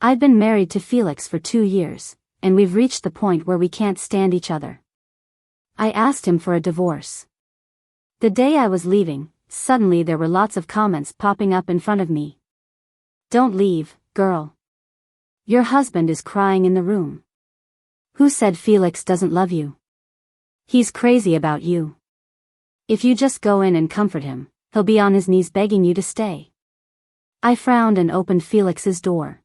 I've been married to Felix for 2 years, and we've reached the point where we can't stand each other. I asked him for a divorce. The day I was leaving, suddenly there were lots of comments popping up in front of me. Don't leave, girl. Your husband is crying in the room. Who said Felix doesn't love you? He's crazy about you. If you just go in and comfort him, he'll be on his knees begging you to stay. I frowned and opened Felix's door.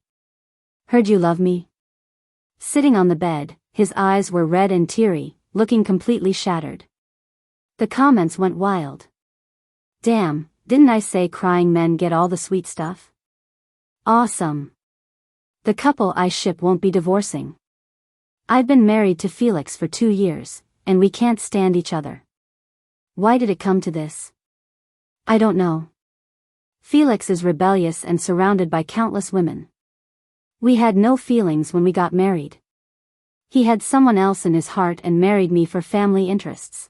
Heard you love me? Sitting on the bed, his eyes were red and teary, looking completely shattered. The comments went wild. Damn, didn't I say crying men get all the sweet stuff? Awesome. The couple I ship won't be divorcing. I've been married to Felix for 2 years, and we can't stand each other. Why did it come to this? I don't know. Felix is rebellious and surrounded by countless women. We had no feelings when we got married. He had someone else in his heart and married me for family interests.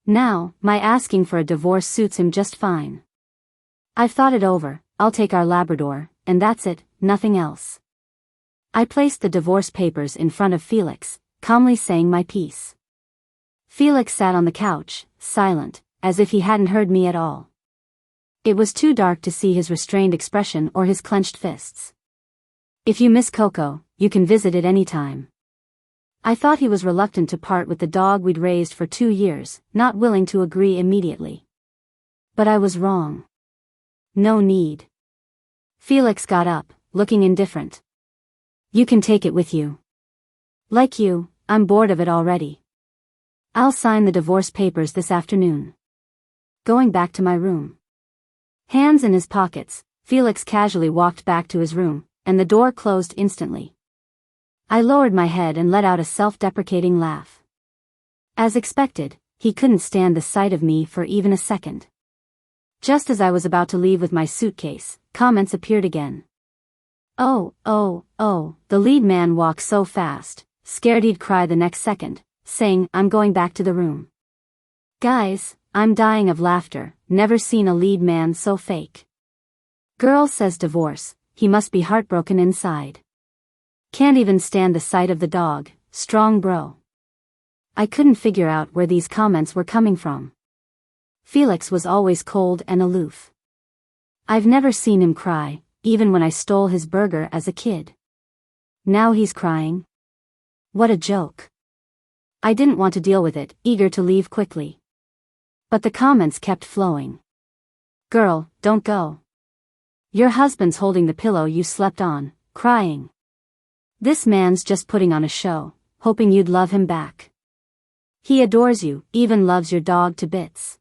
Now, my asking for a divorce suits him just fine. I've thought it over, I'll take our Labrador, and that's it, nothing else. I placed the divorce papers in front of Felix, calmly saying my piece. Felix sat on the couch, silent, as if he hadn't heard me at all. It was too dark to see his restrained expression or his clenched fists. If you miss Coco, you can visit it any time. I thought he was reluctant to part with the dog we'd raised for 2 years, not willing to agree immediately. But I was wrong. No need. Felix got up, looking indifferent. You can take it with you. Like you, I'm bored of it already. I'll sign the divorce papers this afternoon. Going back to my room. Hands in his pockets, Felix casually walked back to his room, and the door closed instantly. I lowered my head and let out a self-deprecating laugh. As expected, he couldn't stand the sight of me for even a second. Just as I was about to leave with my suitcase, comments appeared again. Oh, the lead man walks so fast, scared he'd cry the next second, saying, I'm going back to the room. Guys, I'm dying of laughter, never seen a lead man so fake. Girl says divorce, he must be heartbroken inside. Can't even stand the sight of the dog, strong bro. I couldn't figure out where these comments were coming from. Felix was always cold and aloof. I've never seen him cry, even when I stole his burger as a kid. Now he's crying? What a joke. I didn't want to deal with it, eager to leave quickly. But the comments kept flowing. Girl, don't go. Your husband's holding the pillow you slept on, crying. This man's just putting on a show, hoping you'd love him back. He adores you, even loves your dog to bits.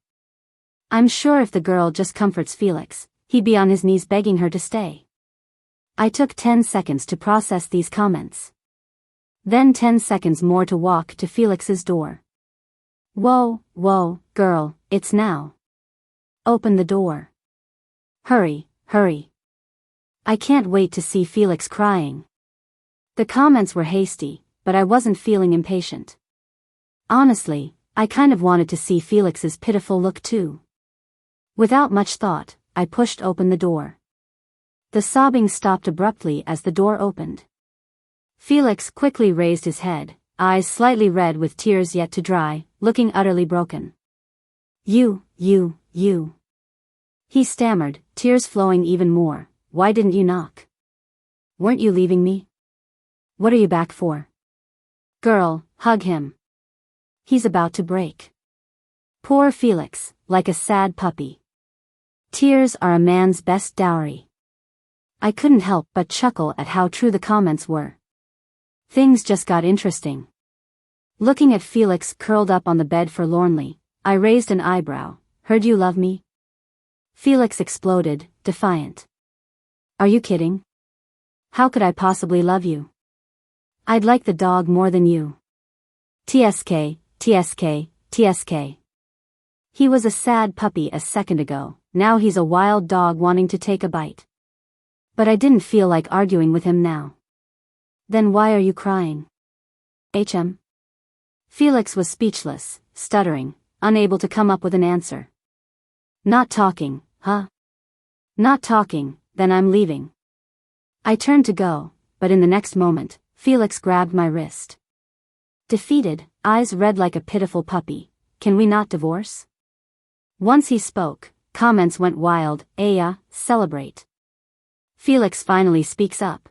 I'm sure if the girl just comforts Felix, he'd be on his knees begging her to stay. I took 10 seconds to process these comments. Then 10 seconds more to walk to Felix's door. Whoa, girl, it's now. Open the door. Hurry. I can't wait to see Felix crying. The comments were hasty, but I wasn't feeling impatient. Honestly, I kind of wanted to see Felix's pitiful look too. Without much thought, I pushed open the door. The sobbing stopped abruptly as the door opened. Felix quickly raised his head, eyes slightly red with tears yet to dry, looking utterly broken. You. He stammered, tears flowing even more. Why didn't you knock? Weren't you leaving me? What are you back for? Girl, hug him. He's about to break. Poor Felix, like a sad puppy. Tears are a man's best dowry. I couldn't help but chuckle at how true the comments were. Things just got interesting. Looking at Felix curled up on the bed forlornly, I raised an eyebrow. Heard you love me? Felix exploded, defiant. Are you kidding? How could I possibly love you? I'd like the dog more than you. TSK. He was a sad puppy a second ago, now he's a wild dog wanting to take a bite. But I didn't feel like arguing with him now. Then why are you crying? Felix was speechless, stuttering, unable to come up with an answer. Not talking, huh? Not talking, then I'm leaving. I turned to go, but in the next moment, Felix grabbed my wrist. Defeated, eyes red like a pitiful puppy. Can we not divorce? Once he spoke, comments went wild. Celebrate. Felix finally speaks up.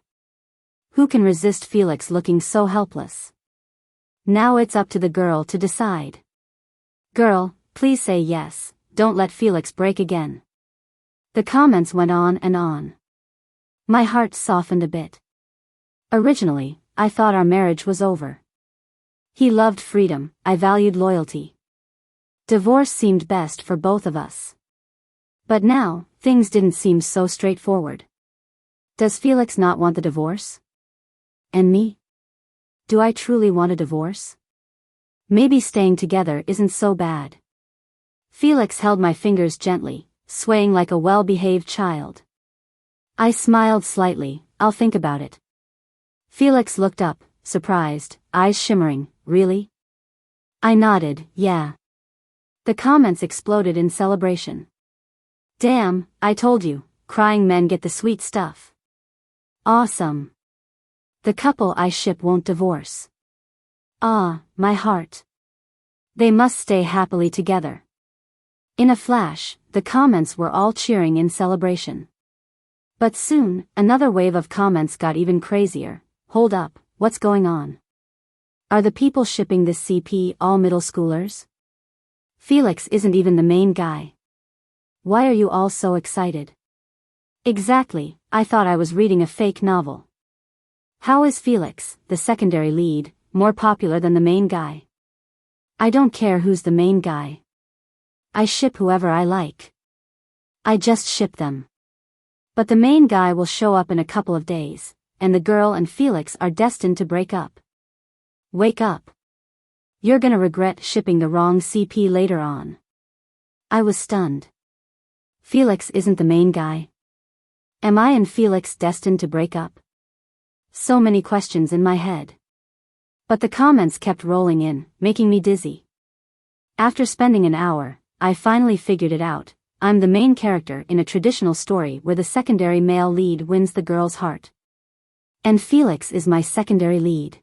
Who can resist Felix looking so helpless? Now it's up to the girl to decide. Girl, please say yes, don't let Felix break again. The comments went on and on. My heart softened a bit. Originally, I thought our marriage was over. He loved freedom, I valued loyalty. Divorce seemed best for both of us. But now, things didn't seem so straightforward. Does Felix not want the divorce? And me? Do I truly want a divorce? Maybe staying together isn't so bad. Felix held my fingers gently, swaying like a well-behaved child. I smiled slightly. I'll think about it. Felix looked up, surprised, eyes shimmering. Really? I nodded, yeah. The comments exploded in celebration. Damn, I told you, crying men get the sweet stuff. Awesome. The couple I ship won't divorce. Ah, my heart. They must stay happily together. In a flash, the comments were all cheering in celebration. But soon, another wave of comments got even crazier. Hold up, what's going on? Are the people shipping this CP all middle schoolers? Felix isn't even the main guy. Why are you all so excited? Exactly, I thought I was reading a fake novel. How is Felix, the secondary lead, more popular than the main guy? I don't care who's the main guy. I ship whoever I like. I just ship them. But the main guy will show up in a couple of days, and the girl and Felix are destined to break up. Wake up. You're gonna regret shipping the wrong CP later on. I was stunned. Felix isn't the main guy. Am I and Felix destined to break up? So many questions in my head. But the comments kept rolling in, making me dizzy. After spending an hour, I finally figured it out. I'm the main character in a traditional story where the secondary male lead wins the girl's heart. And Felix is my secondary lead.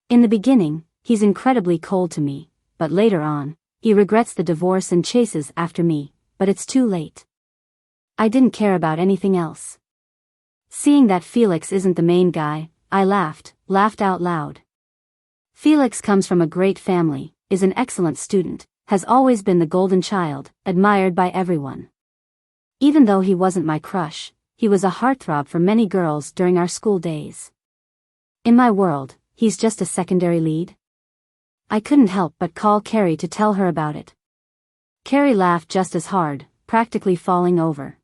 In the beginning, he's incredibly cold to me, but later on, he regrets the divorce and chases after me, but it's too late. I didn't care about anything else. Seeing that Felix isn't the main guy, I laughed out loud. Felix comes from a great family, is an excellent student, has always been the golden child, admired by everyone. Even though he wasn't my crush, he was a heartthrob for many girls during our school days. In my world, he's just a secondary lead. I couldn't help but call Carrie to tell her about it. Carrie laughed just as hard, practically falling over.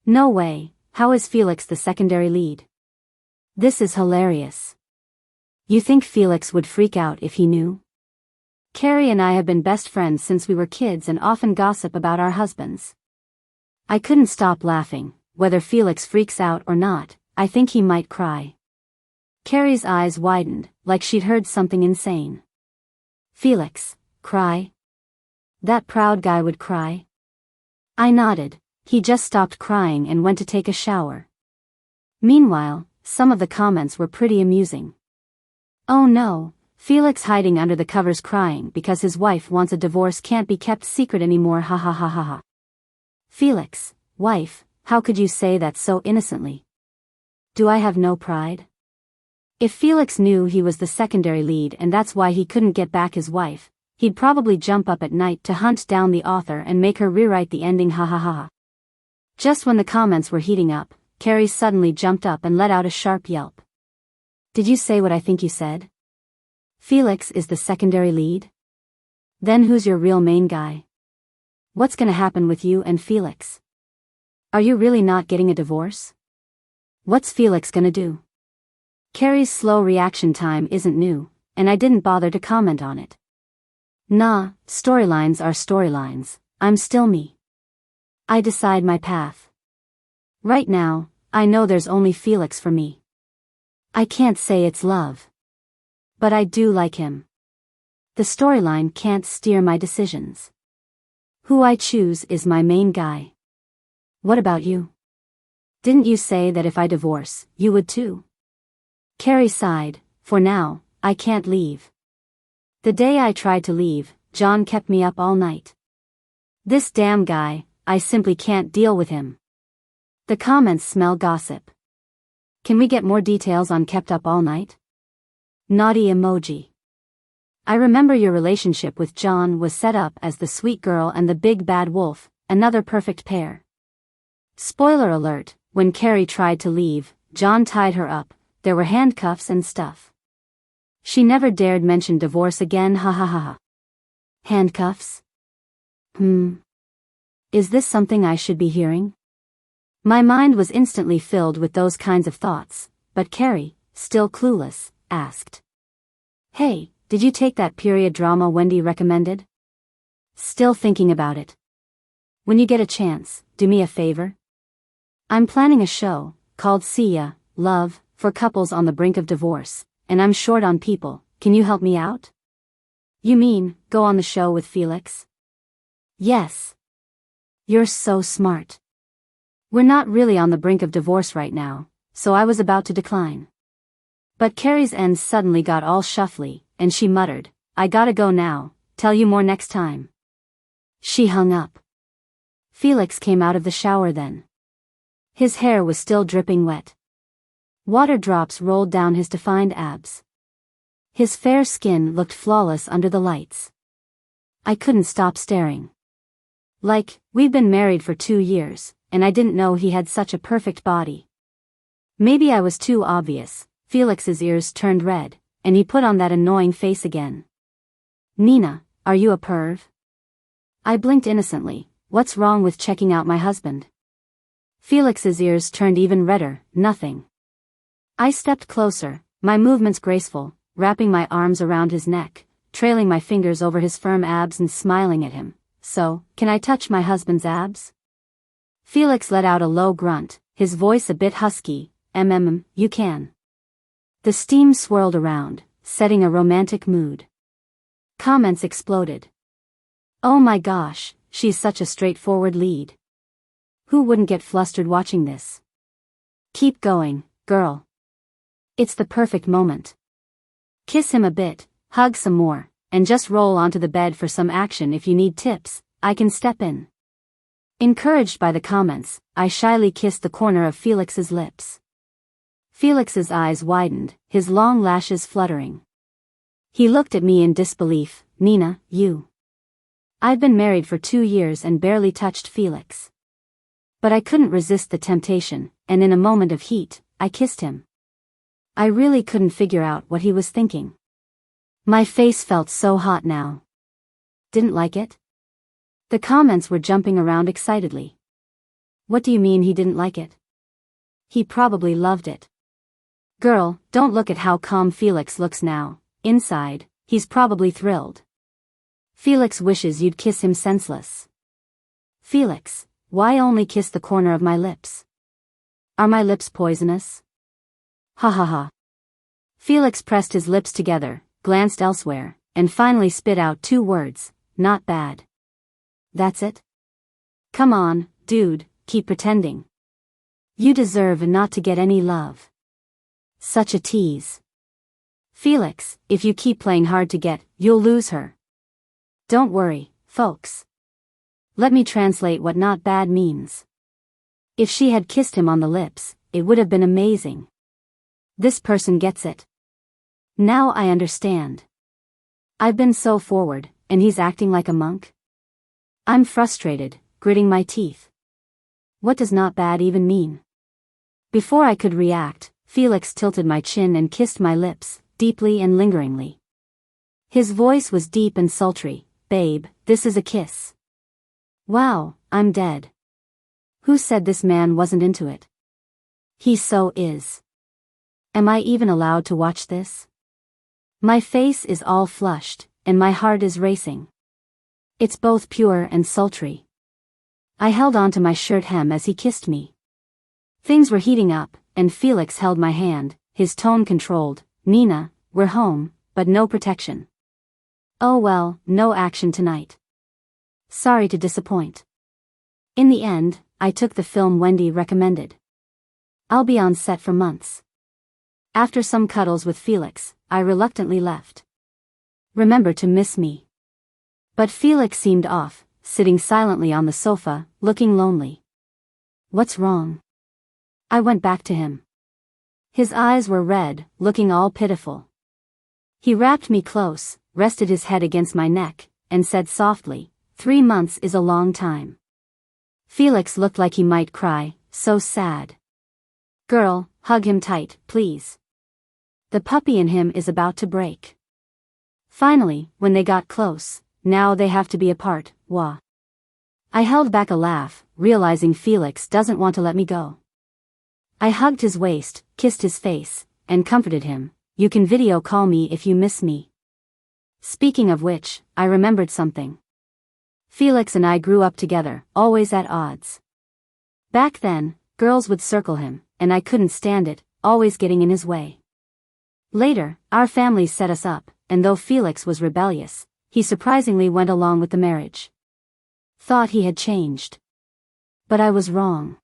No way, how is Felix the secondary lead? This is hilarious. You think Felix would freak out if he knew? Carrie and I have been best friends since we were kids and often gossip about our husbands. I couldn't stop laughing. Whether Felix freaks out or not, I think he might cry. Carrie's eyes widened, like she'd heard something insane. Felix, cry? That proud guy would cry? I nodded. He just stopped crying and went to take a shower. Meanwhile, some of the comments were pretty amusing. Oh no, Felix hiding under the covers crying because his wife wants a divorce can't be kept secret anymore, ha ha ha ha ha. Felix, wife, how could you say that so innocently? Do I have no pride? If Felix knew he was the secondary lead and that's why he couldn't get back his wife, he'd probably jump up at night to hunt down the author and make her rewrite the ending, ha ha ha. Just when the comments were heating up, Carrie suddenly jumped up and let out a sharp yelp. Did you say what I think you said? Felix is the secondary lead? Then who's your real main guy? What's gonna happen with you and Felix? Are you really not getting a divorce? What's Felix gonna do? Carrie's slow reaction time isn't new, and I didn't bother to comment on it. Nah, storylines are storylines, I'm still me. I decide my path. Right now, I know there's only Felix for me. I can't say it's love. But I do like him. The storyline can't steer my decisions. Who I choose is my main guy. What about you? Didn't you say that if I divorce, you would too? Carrie sighed. For now, I can't leave. The day I tried to leave, John kept me up all night. This damn guy, I simply can't deal with him. The comments smell gossip. Can we get more details on kept up all night? Naughty emoji. I remember your relationship with John was set up as the sweet girl and the big bad wolf, another perfect pair. Spoiler alert, when Carrie tried to leave, John tied her up, there were handcuffs and stuff. She never dared mention divorce again, ha ha ha ha. Handcuffs? Is this something I should be hearing? My mind was instantly filled with those kinds of thoughts, but Carrie, still clueless, asked. Hey, did you take that period drama Wendy recommended? Still thinking about it. When you get a chance, do me a favor. I'm planning a show, called See Ya, Love, for couples on the brink of divorce, and I'm short on people. Can you help me out? You mean, go on the show with Felix? Yes. You're so smart. We're not really on the brink of divorce right now, so I was about to decline. But Carrie's ends suddenly got all shuffly, and she muttered, I gotta go now, tell you more next time. She hung up. Felix came out of the shower then. His hair was still dripping wet. Water drops rolled down his defined abs. His fair skin looked flawless under the lights. I couldn't stop staring. Like, we'd been married for 2 years, and I didn't know he had such a perfect body. Maybe I was too obvious. Felix's ears turned red, and he put on that annoying face again. Nina, are you a perv? I blinked innocently. What's wrong with checking out my husband? Felix's ears turned even redder. Nothing. I stepped closer, my movements graceful, wrapping my arms around his neck, trailing my fingers over his firm abs and smiling at him. So, can I touch my husband's abs? Felix let out a low grunt, his voice a bit husky. You can. The steam swirled around, setting a romantic mood. Comments exploded. Oh my gosh, she's such a straightforward lead. Who wouldn't get flustered watching this? Keep going, girl. It's the perfect moment. Kiss him a bit, hug some more, and just roll onto the bed for some action. If you need tips, I can step in. Encouraged by the comments, I shyly kissed the corner of Felix's lips. Felix's eyes widened, his long lashes fluttering. He looked at me in disbelief. Nina, you. I'd been married for 2 years and barely touched Felix. But I couldn't resist the temptation, and in a moment of heat, I kissed him. I really couldn't figure out what he was thinking. My face felt so hot now. Didn't like it? The comments were jumping around excitedly. What do you mean he didn't like it? He probably loved it. Girl, don't look at how calm Felix looks now. Inside, he's probably thrilled. Felix wishes you'd kiss him senseless. Felix, why only kiss the corner of my lips? Are my lips poisonous? Ha ha ha. Felix pressed his lips together, glanced elsewhere, and finally spit out 2 words, not bad. That's it? Come on, dude, keep pretending. You deserve not to get any love. Such a tease. Felix, if you keep playing hard to get, you'll lose her. Don't worry, folks. Let me translate what not bad means. If she had kissed him on the lips, it would have been amazing. This person gets it. Now I understand. I've been so forward, and he's acting like a monk? I'm frustrated, gritting my teeth. What does not bad even mean? Before I could react, Felix tilted my chin and kissed my lips, deeply and lingeringly. His voice was deep and sultry. Babe, this is a kiss. Wow, I'm dead. Who said this man wasn't into it? He so is. Am I even allowed to watch this? My face is all flushed, and my heart is racing. It's both pure and sultry. I held onto my shirt hem as he kissed me. Things were heating up, and Felix held my hand, his tone controlled. Nina, we're home, but no protection. Oh well, no action tonight. Sorry to disappoint. In the end, I took the film Wendy recommended. I'll be on set for months. After some cuddles with Felix, I reluctantly left. Remember to miss me. But Felix seemed off, sitting silently on the sofa, looking lonely. What's wrong? I went back to him. His eyes were red, looking all pitiful. He wrapped me close, rested his head against my neck, and said softly, 3 months is a long time. Felix looked like he might cry, so sad. Girl, hug him tight, please. The puppy in him is about to break. Finally, when they got close, now they have to be apart, wah. I held back a laugh, realizing Felix doesn't want to let me go. I hugged his waist, kissed his face, and comforted him. You can video call me if you miss me. Speaking of which, I remembered something. Felix and I grew up together, always at odds. Back then, girls would circle him, and I couldn't stand it, always getting in his way. Later, our families set us up, and though Felix was rebellious, he surprisingly went along with the marriage. Thought he had changed. But I was wrong.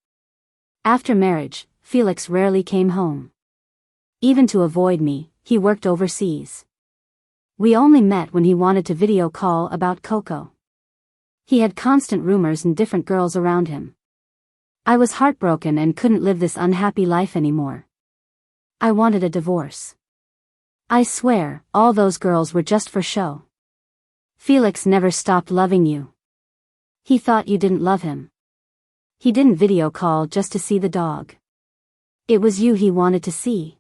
After marriage, Felix rarely came home. Even to avoid me, he worked overseas. We only met when he wanted to video call about Coco. He had constant rumors and different girls around him. I was heartbroken and couldn't live this unhappy life anymore. I wanted a divorce. I swear, all those girls were just for show. Felix never stopped loving you. He thought you didn't love him. He didn't video call just to see the dog. It was you he wanted to see.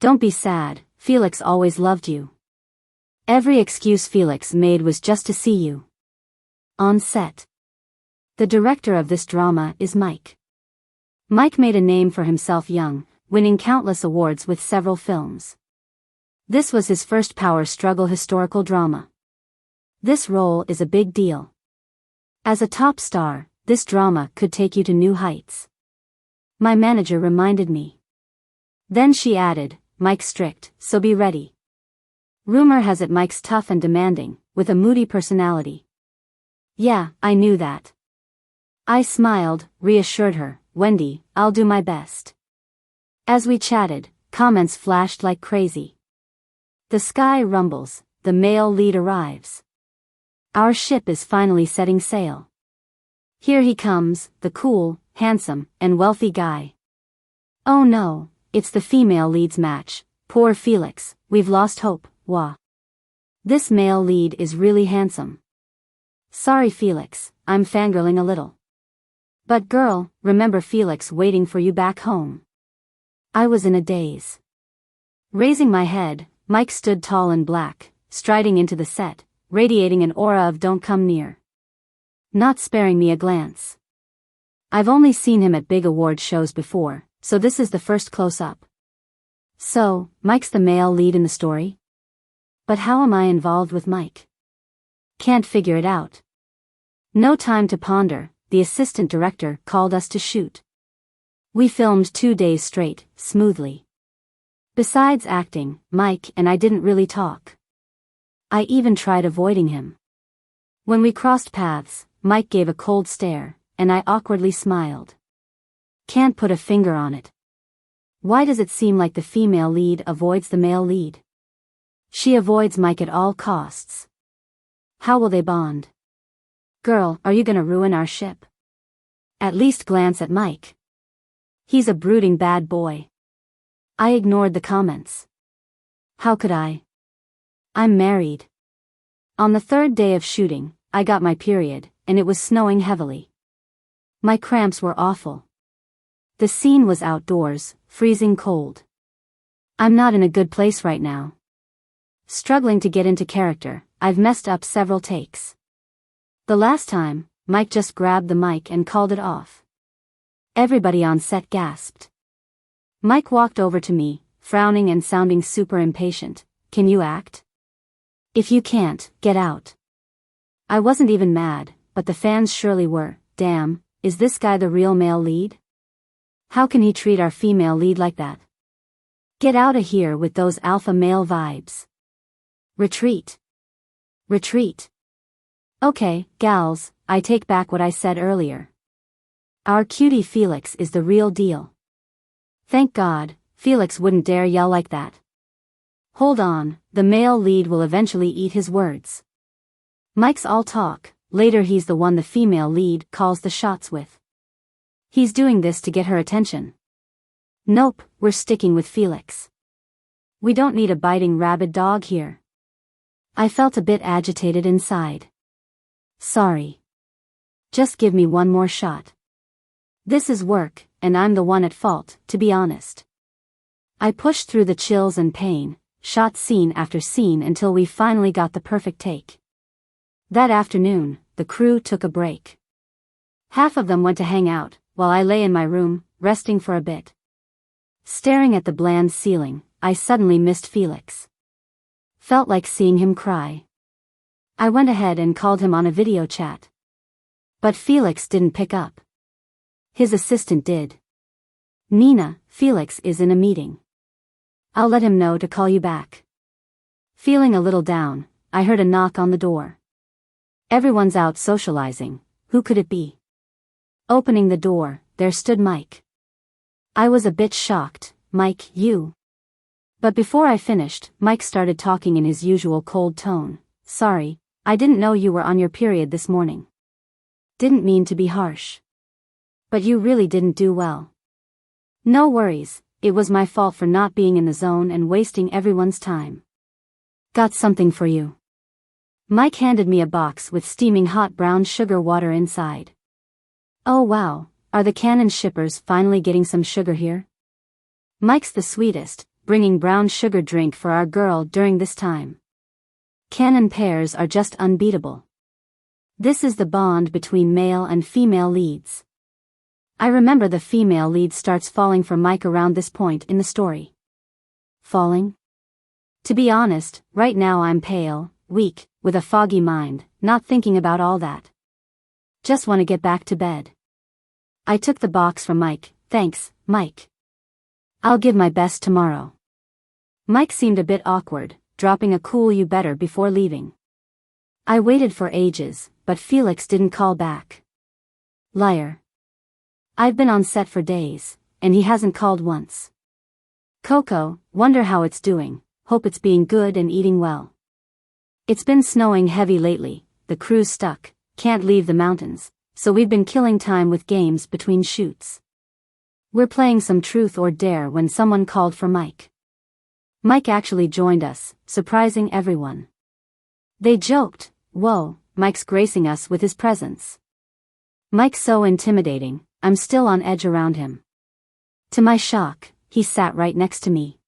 Don't be sad, Felix always loved you. Every excuse Felix made was just to see you. On set. The director of this drama is Mike. Mike made a name for himself young, winning countless awards with several films. This was his first power struggle historical drama. This role is a big deal. As a top star, this drama could take you to new heights. My manager reminded me. Then she added, Mike's strict, so be ready. Rumor has it Mike's tough and demanding, with a moody personality. Yeah, I knew that. I smiled, reassured her, Wendy, I'll do my best. As we chatted, comments flashed like crazy. The sky rumbles, the male lead arrives. Our ship is finally setting sail. Here he comes, the cool, handsome, and wealthy guy. Oh no, it's the female lead's match. Poor Felix, we've lost hope, wah. This male lead is really handsome. Sorry Felix, I'm fangirling a little. But girl, remember Felix waiting for you back home. I was in a daze. Raising my head, Mike stood tall and black, striding into the set, radiating an aura of don't come near. Not sparing me a glance. I've only seen him at big award shows before, so this is the first close-up. So, Mike's the male lead in the story? But how am I involved with Mike? Can't figure it out. No time to ponder, the assistant director called us to shoot. We filmed 2 days straight, smoothly. Besides acting, Mike and I didn't really talk. I even tried avoiding him. When we crossed paths, Mike gave a cold stare, and I awkwardly smiled. Can't put a finger on it. Why does it seem like the female lead avoids the male lead? She avoids Mike at all costs. How will they bond? Girl, are you gonna ruin our ship? At least glance at Mike. He's a brooding bad boy. I ignored the comments. How could I? I'm married. On the 3rd day of shooting, I got my period, and it was snowing heavily. My cramps were awful. The scene was outdoors, freezing cold. I'm not in a good place right now. Struggling to get into character, I've messed up several takes. The last time, Mike just grabbed the mic and called it off. Everybody on set gasped. Mike walked over to me, frowning and sounding super impatient. Can you act? If you can't, get out. I wasn't even mad, but the fans surely were. Damn, is this guy the real male lead? How can he treat our female lead like that? Get out of here with those alpha male vibes. Retreat. Retreat. Okay, gals, I take back what I said earlier. Our cutie Felix is the real deal. Thank God, Felix wouldn't dare yell like that. Hold on, the male lead will eventually eat his words. Mike's all talk, later he's the one the female lead calls the shots with. He's doing this to get her attention. Nope, we're sticking with Felix. We don't need a biting rabid dog here. I felt a bit agitated inside. Sorry. Just give me one more shot. This is work, and I'm the one at fault, to be honest. I pushed through the chills and pain, shot scene after scene until we finally got the perfect take. That afternoon, the crew took a break. Half of them went to hang out, while I lay in my room, resting for a bit. Staring at the bland ceiling, I suddenly missed Felix. Felt like seeing him cry. I went ahead and called him on a video chat. But Felix didn't pick up. His assistant did. Nina, Felix is in a meeting. I'll let him know to call you back. Feeling a little down, I heard a knock on the door. Everyone's out socializing. Who could it be? Opening the door, there stood Mike. I was a bit shocked. Mike, you. But before I finished, Mike started talking in his usual cold tone. Sorry, I didn't know you were on your period this morning. Didn't mean to be harsh. But you really didn't do well. No worries, it was my fault for not being in the zone and wasting everyone's time. Got something for you. Mike handed me a box with steaming hot brown sugar water inside. Oh wow, are the Canon shippers finally getting some sugar here? Mike's the sweetest, bringing brown sugar drink for our girl during this time. Canon pairs are just unbeatable. This is the bond between male and female leads. I remember the female lead starts falling for Mike around this point in the story. Falling? To be honest, right now I'm pale, weak, with a foggy mind, not thinking about all that. Just want to get back to bed. I took the box from Mike. Thanks, Mike. I'll give my best tomorrow. Mike seemed a bit awkward, dropping a cool "you better" before leaving. I waited for ages, but Felix didn't call back. Liar. I've been on set for days, and he hasn't called once. Coco, wonder how it's doing, hope it's being good and eating well. It's been snowing heavy lately, the crew's stuck, can't leave the mountains, so we've been killing time with games between shoots. We're playing some truth or dare when someone called for Mike. Mike actually joined us, surprising everyone. They joked, whoa, Mike's gracing us with his presence. Mike's so intimidating, I'm still on edge around him. To my shock, he sat right next to me.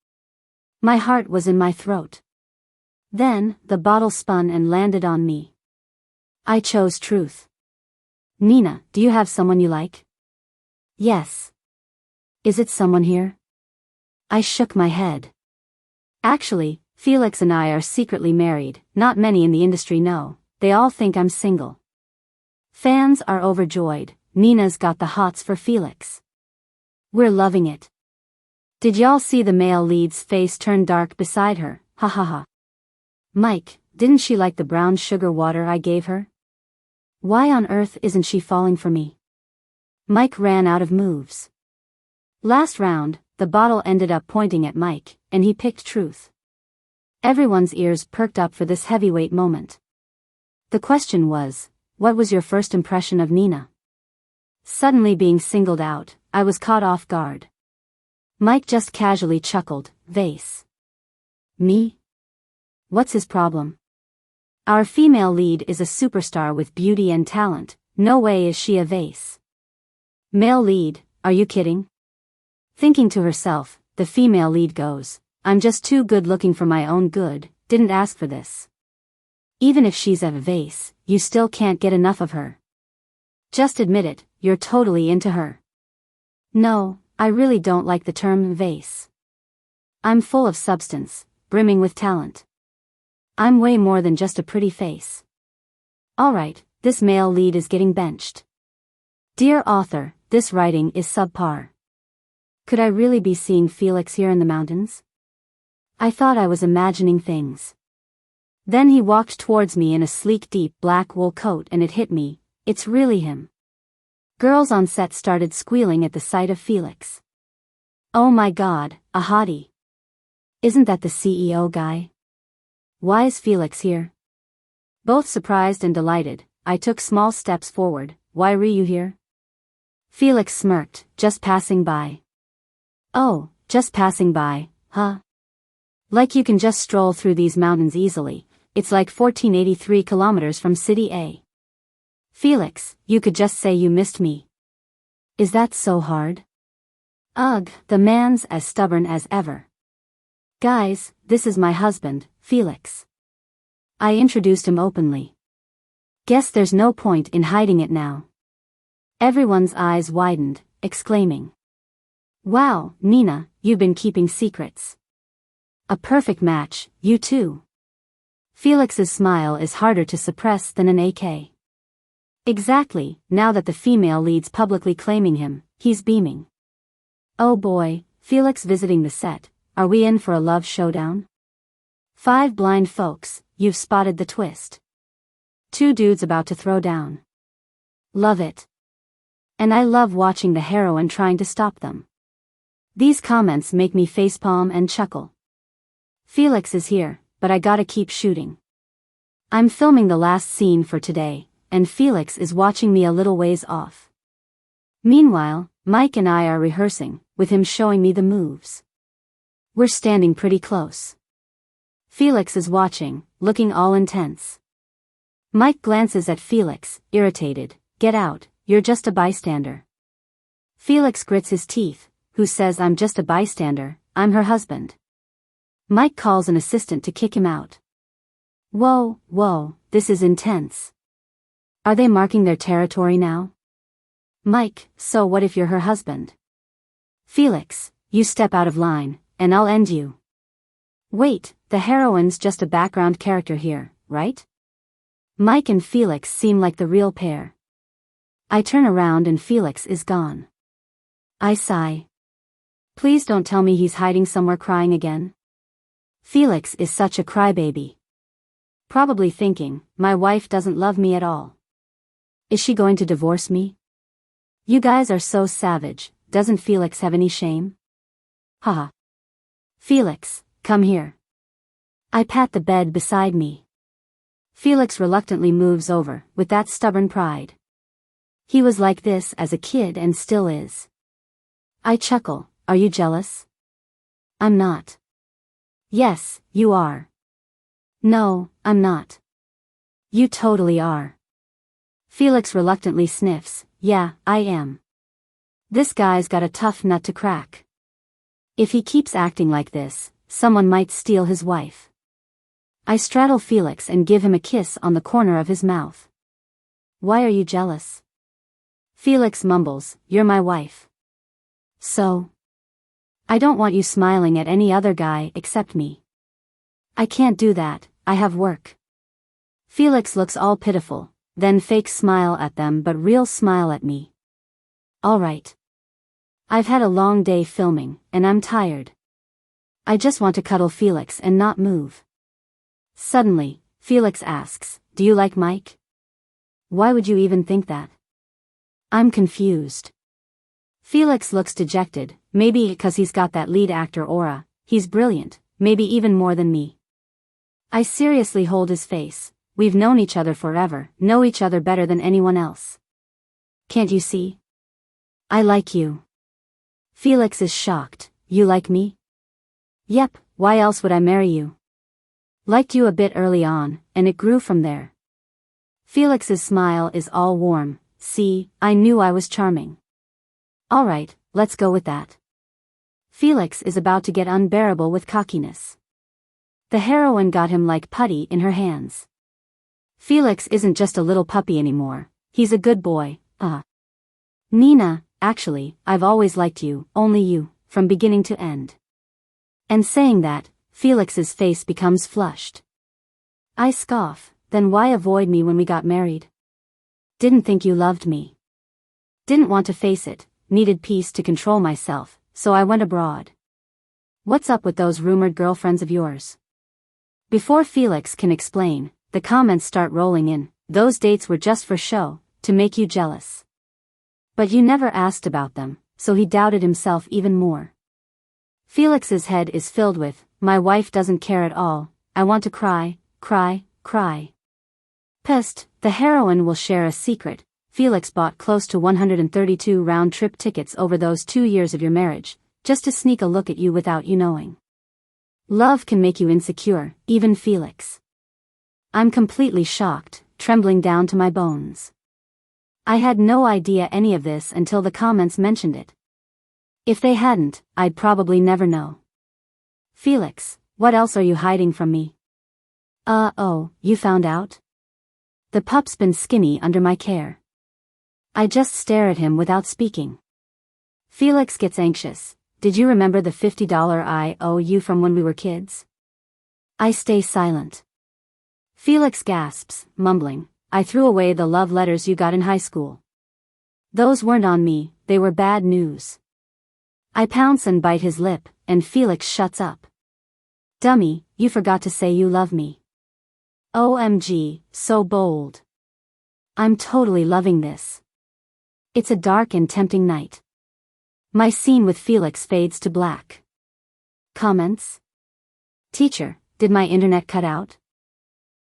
My heart was in my throat. Then, the bottle spun and landed on me. I chose truth. Nina, do you have someone you like? Yes. Is it someone here? I shook my head. Actually, Felix and I are secretly married, not many in the industry know, they all think I'm single. Fans are overjoyed, Nina's got the hots for Felix. We're loving it. Did y'all see the male lead's face turn dark beside her, ha ha ha. Mike, didn't she like the brown sugar water I gave her? Why on earth isn't she falling for me? Mike ran out of moves. Last round, the bottle ended up pointing at Mike, and he picked truth. Everyone's ears perked up for this heavyweight moment. The question was, what was your first impression of Nina? Suddenly being singled out, I was caught off guard. Mike just casually chuckled, vase. Me? What's his problem? Our female lead is a superstar with beauty and talent, no way is she a vase. Male lead, are you kidding? Thinking to herself, the female lead goes, I'm just too good looking for my own good, didn't ask for this. Even if she's a vase, you still can't get enough of her. Just admit it, you're totally into her. No, I really don't like the term vase. I'm full of substance, brimming with talent. I'm way more than just a pretty face. Alright, this male lead is getting benched. Dear author, this writing is subpar. Could I really be seeing Felix here in the mountains? I thought I was imagining things. Then he walked towards me in a sleek deep black wool coat and it hit me, it's really him. Girls on set started squealing at the sight of Felix. Oh my god, a hottie. Isn't that the CEO guy? Why is Felix here? Both surprised and delighted, I took small steps forward. Why were you here? Felix smirked, just passing by. Oh, just passing by, huh? Like you can just stroll through these mountains easily, it's like 1483 kilometers from City A. Felix, you could just say you missed me. Is that so hard? Ugh, the man's as stubborn as ever. Guys, this is my husband, Felix. I introduced him openly. Guess there's no point in hiding it now. Everyone's eyes widened, exclaiming. Wow, Nina, you've been keeping secrets. A perfect match, you two. Felix's smile is harder to suppress than an AK. Exactly, now that the female lead's publicly claiming him, he's beaming. Oh boy, Felix visiting the set, are we in for a love showdown? 5 blind folks, you've spotted the twist. 2 dudes about to throw down. Love it. And I love watching the heroine trying to stop them. These comments make me facepalm and chuckle. Felix is here, but I gotta keep shooting. I'm filming the last scene for today, and Felix is watching me a little ways off. Meanwhile, Mike and I are rehearsing, with him showing me the moves. We're standing pretty close. Felix is watching, looking all intense. Mike glances at Felix, irritated. Get out, you're just a bystander. Felix grits his teeth. Who says I'm just a bystander? I'm her husband. Mike calls an assistant to kick him out. Whoa, this is intense. Are they marking their territory now? Mike, so what if you're her husband? Felix, you step out of line, and I'll end you. Wait, the heroine's just a background character here, right? Mike and Felix seem like the real pair. I turn around and Felix is gone. I sigh. Please don't tell me he's hiding somewhere crying again. Felix is such a crybaby. Probably thinking, my wife doesn't love me at all. Is she going to divorce me? You guys are so savage, doesn't Felix have any shame? Haha. Felix, come here. I pat the bed beside me. Felix reluctantly moves over, with that stubborn pride. He was like this as a kid and still is. I chuckle. Are you jealous? I'm not. Yes, you are. No, I'm not. You totally are. Felix reluctantly sniffs. Yeah, I am. This guy's got a tough nut to crack. If he keeps acting like this, someone might steal his wife. I straddle Felix and give him a kiss on the corner of his mouth. Why are you jealous? Felix mumbles, you're my wife. So? I don't want you smiling at any other guy except me. I can't do that, I have work. Felix looks all pitiful, then fake smile at them but real smile at me. Alright. I've had a long day filming, and I'm tired. I just want to cuddle Felix and not move. Suddenly, Felix asks, do you like Mike? Why would you even think that? I'm confused. Felix looks dejected, maybe because he's got that lead actor aura. He's brilliant, maybe even more than me. I seriously hold his face. We've known each other forever, know each other better than anyone else. Can't you see? I like you. Felix is shocked. You like me? Yep, why else would I marry you? Liked you a bit early on, and it grew from there. Felix's smile is all warm. See, I knew I was charming. Alright, let's go with that. Felix is about to get unbearable with cockiness. The heroine got him like putty in her hands. Felix isn't just a little puppy anymore, he's a good boy. Nina, actually, I've always liked you, only you, from beginning to end. And saying that, Felix's face becomes flushed. I scoff, then why avoid me when we got married? Didn't think you loved me. Didn't want to face it. Needed peace to control myself, so I went abroad. What's up with those rumored girlfriends of yours? Before Felix can explain, the comments start rolling in. Those dates were just for show, to make you jealous. But you never asked about them, so he doubted himself even more. Felix's head is filled with, my wife doesn't care at all, I want to cry, cry, cry. Pest, the heroine will share a secret. Felix bought close to 132 round-trip tickets over those 2 years of your marriage, just to sneak a look at you without you knowing. Love can make you insecure, even Felix. I'm completely shocked, trembling down to my bones. I had no idea any of this until the comments mentioned it. If they hadn't, I'd probably never know. Felix, what else are you hiding from me? Oh, you found out? The pup's been skinny under my care. I just stare at him without speaking. Felix gets anxious. Did you remember the $50 I owe you from when we were kids? I stay silent. Felix gasps, mumbling, I threw away the love letters you got in high school. Those weren't on me, they were bad news. I pounce and bite his lip, and Felix shuts up. Dummy, you forgot to say you love me. OMG, so bold. I'm totally loving this. It's a dark and tempting night. My scene with Felix fades to black. Comments? Teacher, did my internet cut out?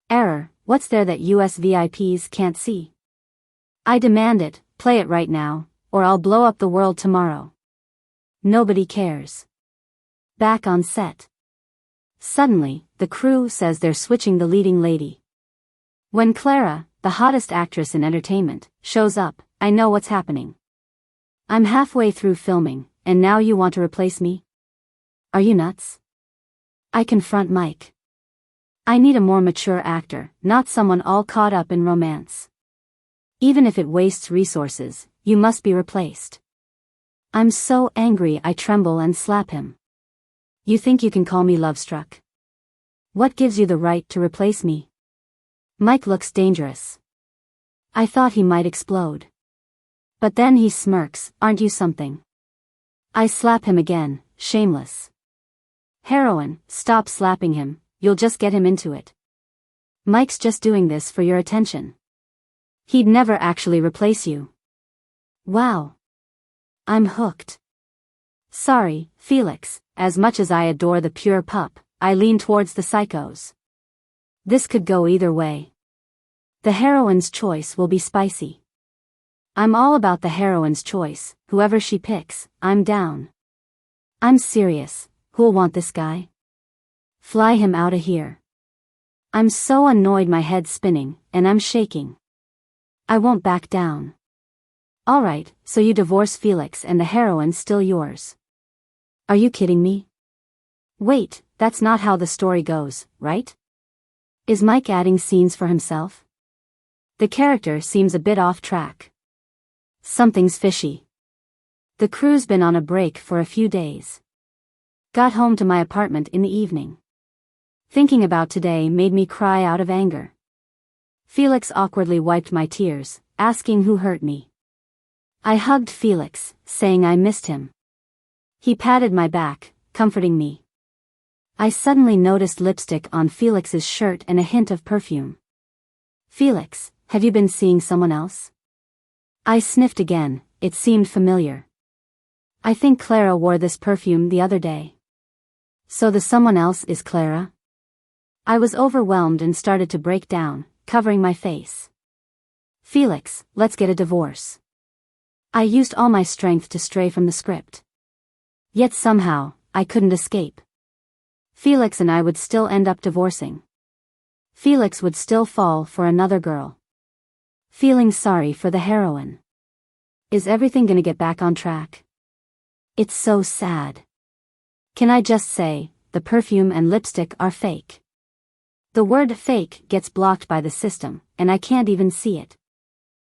Error, what's there that US VIPs can't see? I demand it, play it right now, or I'll blow up the world tomorrow. Nobody cares. Back on set. Suddenly, the crew says they're switching the leading lady. When Clara, the hottest actress in entertainment, shows up, I know what's happening. I'm halfway through filming, and now you want to replace me? Are you nuts? I confront Mike. I need a more mature actor, not someone all caught up in romance. Even if it wastes resources, you must be replaced. I'm so angry I tremble and slap him. You think you can call me love-struck? What gives you the right to replace me? Mike looks dangerous. I thought he might explode. But then he smirks, aren't you something? I slap him again, shameless. Heroine, stop slapping him, you'll just get him into it. Mike's just doing this for your attention. He'd never actually replace you. Wow. I'm hooked. Sorry, Felix, as much as I adore the pure pup, I lean towards the psychos. This could go either way. The heroine's choice will be spicy. I'm all about the heroine's choice, whoever she picks, I'm down. I'm serious, who'll want this guy? Fly him outta here. I'm so annoyed my head's spinning, and I'm shaking. I won't back down. Alright, so you divorce Felix and the heroine's still yours. Are you kidding me? Wait, that's not how the story goes, right? Is Mike adding scenes for himself? The character seems a bit off track. Something's fishy. The crew's been on a break for a few days. Got home to my apartment in the evening. Thinking about today made me cry out of anger. Felix awkwardly wiped my tears, asking who hurt me. I hugged Felix, saying I missed him. He patted my back, comforting me. I suddenly noticed lipstick on Felix's shirt and a hint of perfume. Felix, have you been seeing someone else? I sniffed again, it seemed familiar. I think Clara wore this perfume the other day. So the someone else is Clara? I was overwhelmed and started to break down, covering my face. Felix, let's get a divorce. I used all my strength to stray from the script. Yet somehow, I couldn't escape. Felix and I would still end up divorcing. Felix would still fall for another girl. Feeling sorry for the heroine. Is everything gonna get back on track? It's so sad. Can I just say, the perfume and lipstick are fake. The word fake gets blocked by the system, and I can't even see it.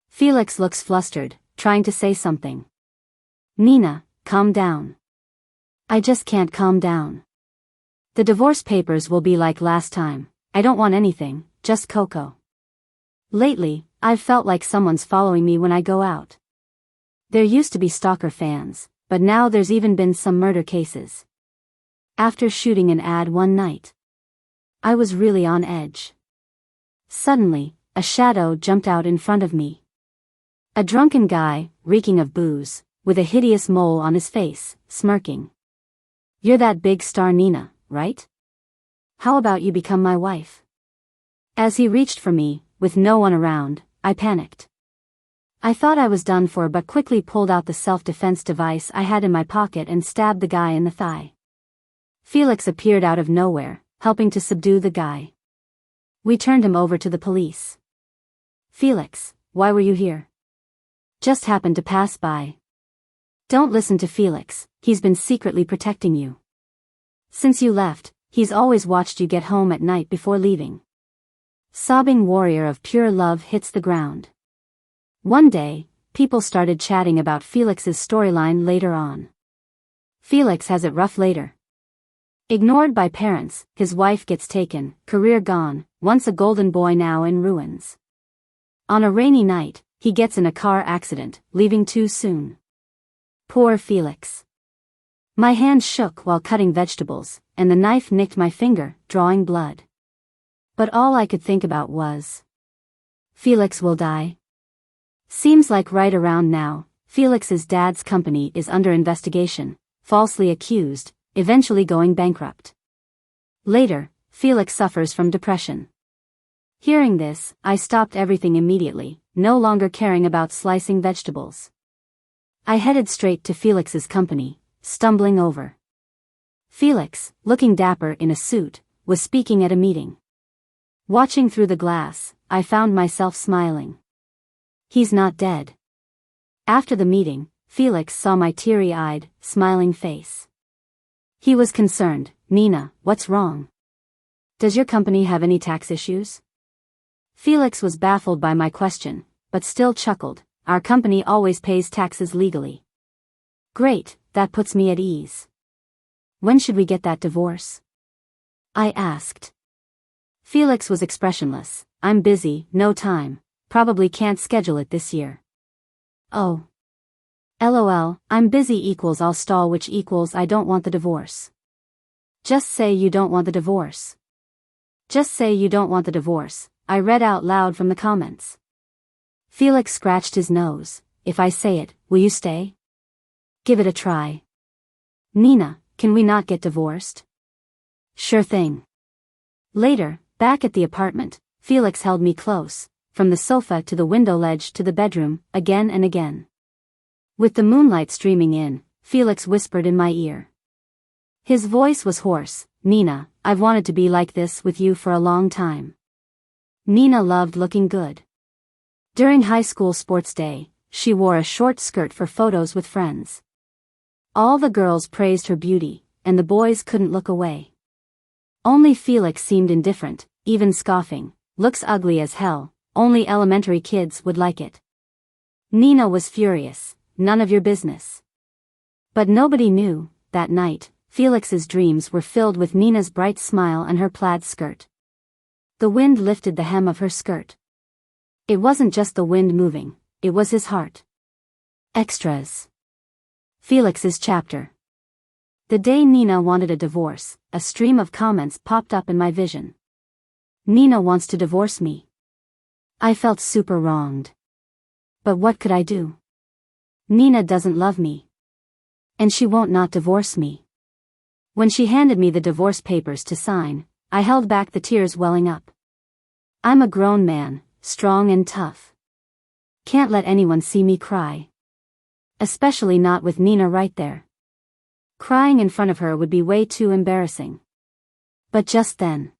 Felix looks flustered, trying to say something. Nina, calm down. I just can't calm down. The divorce papers will be like last time. I don't want anything, just Coco. Lately, I've felt like someone's following me when I go out. There used to be Stalker fans, but now there's even been some murder cases. After shooting an ad one night, I was really on edge. Suddenly, a shadow jumped out in front of me. A drunken guy, reeking of booze, with a hideous mole on his face, smirking. You're that big star Nina, right? How about you become my wife? As he reached for me, with no one around, I panicked. I thought I was done for but quickly pulled out the self-defense device I had in my pocket and stabbed the guy in the thigh. Felix appeared out of nowhere, helping to subdue the guy. We turned him over to the police. Felix, why were you here? Just happened to pass by. Don't listen to Felix, he's been secretly protecting you. Since you left, he's always watched you get home at night before leaving. Sobbing warrior of pure love hits the ground. One day, people started chatting about Felix's storyline later on. Felix has it rough later. Ignored by parents, his wife gets taken, career gone, once a golden boy now in ruins. On a rainy night, he gets in a car accident, leaving too soon. Poor Felix. My hand shook while cutting vegetables, and the knife nicked my finger, drawing blood. But all I could think about was, Felix will die. Seems like right around now, Felix's dad's company is under investigation, falsely accused, eventually going bankrupt. Later, Felix suffers from depression. Hearing this, I stopped everything immediately, no longer caring about slicing vegetables. I headed straight to Felix's company, stumbling over. Felix, looking dapper in a suit, was speaking at a meeting. Watching through the glass, I found myself smiling. He's not dead. After the meeting, Felix saw my teary-eyed, smiling face. He was concerned. Nina, what's wrong? Does your company have any tax issues? Felix was baffled by my question, but still chuckled. Our company always pays taxes legally. Great, that puts me at ease. When should we get that divorce? I asked. Felix was expressionless. I'm busy, no time. Probably can't schedule it this year. Oh. LOL, I'm busy equals I'll stall which equals I don't want the divorce. Just say you don't want the divorce. Just say you don't want the divorce, I read out loud from the comments. Felix scratched his nose. If I say it, will you stay? Give it a try. Nina, can we not get divorced? Sure thing. Later, back at the apartment, Felix held me close, from the sofa to the window ledge to the bedroom, again and again. With the moonlight streaming in, Felix whispered in my ear. His voice was hoarse. Nina, I've wanted to be like this with you for a long time. Nina loved looking good. During high school sports day, she wore a short skirt for photos with friends. All the girls praised her beauty, and the boys couldn't look away. Only Felix seemed indifferent, even scoffing. Looks ugly as hell, only elementary kids would like it. Nina was furious. None of your business. But nobody knew, that night, Felix's dreams were filled with Nina's bright smile and her plaid skirt. The wind lifted the hem of her skirt. It wasn't just the wind moving, it was his heart. Extras. Felix's chapter. The day Nina wanted a divorce, a stream of comments popped up in my vision. Nina wants to divorce me. I felt super wronged. But what could I do? Nina doesn't love me. And she won't not divorce me. When she handed me the divorce papers to sign, I held back the tears welling up. I'm a grown man, strong and tough. Can't let anyone see me cry. Especially not with Nina right there. Crying in front of her would be way too embarrassing. But just then,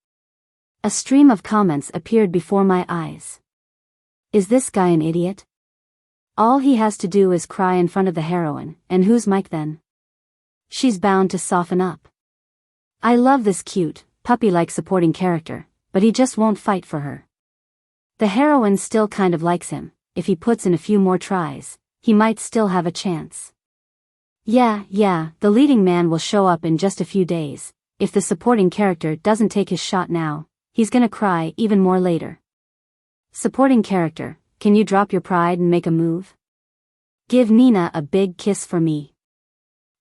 a stream of comments appeared before my eyes. Is this guy an idiot? All he has to do is cry in front of the heroine, and who's Mike then? She's bound to soften up. I love this cute, puppy-like supporting character, but he just won't fight for her. The heroine still kind of likes him. If he puts in a few more tries, he might still have a chance. Yeah, the leading man will show up in just a few days. If the supporting character doesn't take his shot now, he's gonna cry even more later. Supporting character, can you drop your pride and make a move? Give Nina a big kiss for me.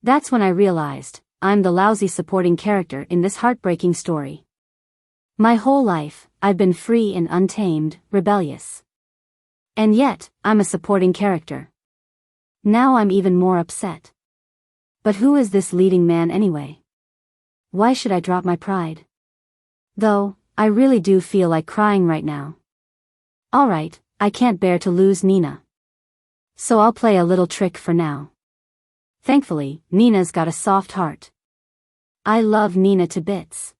That's when I realized, I'm the lousy supporting character in this heartbreaking story. My whole life, I've been free and untamed, rebellious. And yet, I'm a supporting character. Now I'm even more upset. But who is this leading man anyway? Why should I drop my pride? Though, I really do feel like crying right now. Alright, I can't bear to lose Nina. So I'll play a little trick for now. Thankfully, Nina's got a soft heart. I love Nina to bits.